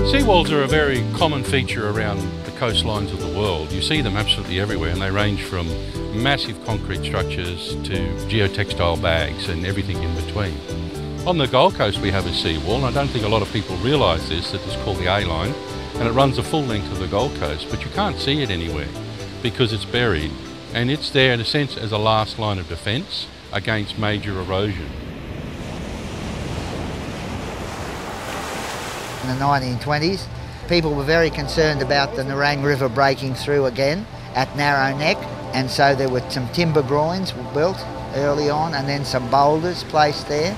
Seawalls are a very common feature around the coastlines of the world. You see them absolutely everywhere, and they range from massive concrete structures to geotextile bags and everything in between. On the Gold Coast we have a seawall, and I don't think a lot of people realise this, that it's called the A-line, and it runs the full length of the Gold Coast, but you can't see it anywhere because it's buried, and it's there in a sense as a last line of defence against major erosion. In the 1920s, people were very concerned about the Nerang River breaking through again at Narrow Neck, and so there were some timber groins built early on and then some boulders placed there.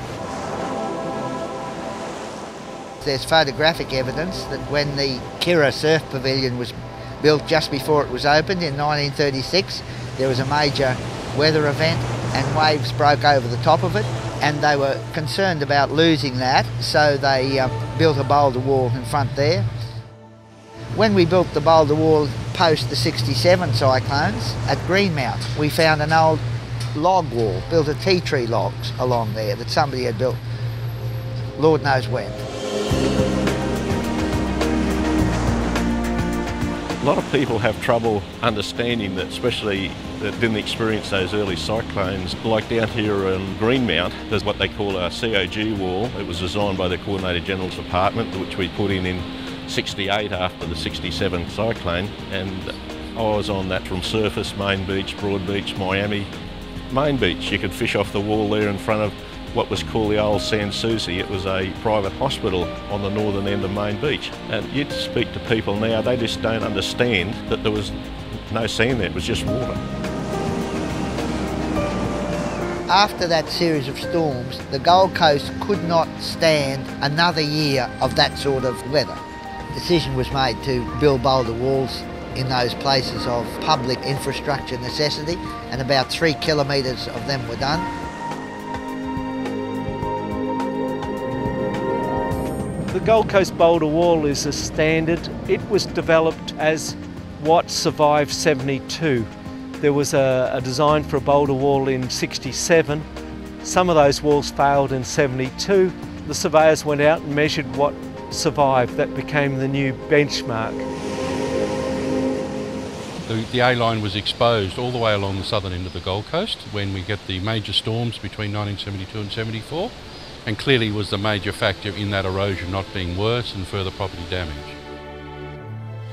There's photographic evidence that when the Kirra Surf Pavilion was built just before it was opened in 1936, there was a major weather event and waves broke over the top of it, and they were concerned about losing that, so they built a boulder wall in front there. When we built the boulder wall post the 67 cyclones at Greenmount, we found an old log wall, built of tea tree logs along there that somebody had built Lord knows when. A lot of people have trouble understanding that, especially that didn't experience those early cyclones. Like down here in Greenmount, there's what they call a COG wall. It was designed by the Coordinator General's Department, which we put in 68 after the 67 cyclone, and I was on that from Surface, Main Beach, Broad Beach, Miami. Main Beach, you could fish off the wall there in front of what was called the old San Souci. It was a private hospital on the northern end of Main Beach. And you'd speak to people now, they just don't understand that there was no sand there, it was just water. After that series of storms, the Gold Coast could not stand another year of that sort of weather. The decision was made to build boulder walls in those places of public infrastructure necessity, and about 3 kilometres of them were done. The Gold Coast Boulder Wall is a standard. It was developed as what survived 72. There was a design for a boulder wall in 67. Some of those walls failed in 72. The surveyors went out and measured what survived. That became the new benchmark. The A-line was exposed all the way along the southern end of the Gold Coast when we get the major storms between 1972 and 74. And clearly was the major factor in that erosion not being worse and further property damage.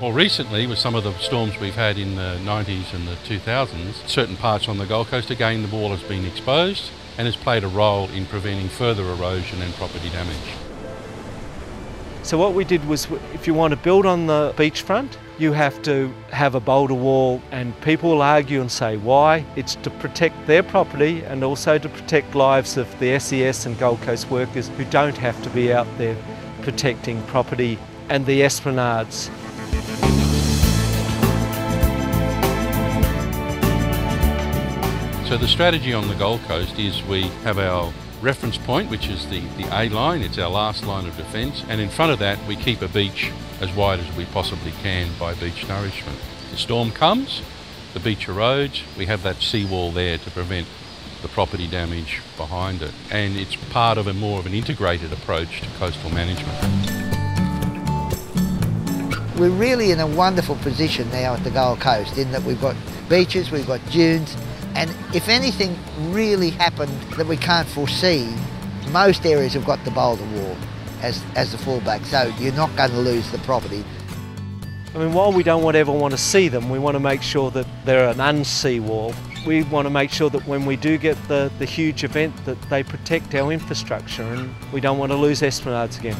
More recently, with some of the storms we've had in the 90s and the 2000s, certain parts on the Gold Coast, again, the wall has been exposed and has played a role in preventing further erosion and property damage. So what we did was, if you want to build on the beachfront, you have to have a boulder wall, and people will argue and say why. It's to protect their property and also to protect lives of the SES and Gold Coast workers who don't have to be out there protecting property and the esplanades. So the strategy on the Gold Coast is we have our reference point, which is the A-line. It's our last line of defence, and in front of that we keep a beach as wide as we possibly can by beach nourishment. The storm comes, the beach erodes, we have that seawall there to prevent the property damage behind it, and it's part of more of an integrated approach to coastal management. We're really in a wonderful position now at the Gold Coast in that we've got beaches, we've got dunes, and if anything really happened that we can't foresee, most areas have got the boulder wall as the fallback, so you're not going to lose the property. I mean, while we don't ever want to see them, we want to make sure that they're an unsea wall. We want to make sure that when we do get the huge event that they protect our infrastructure, and we don't want to lose esplanades again.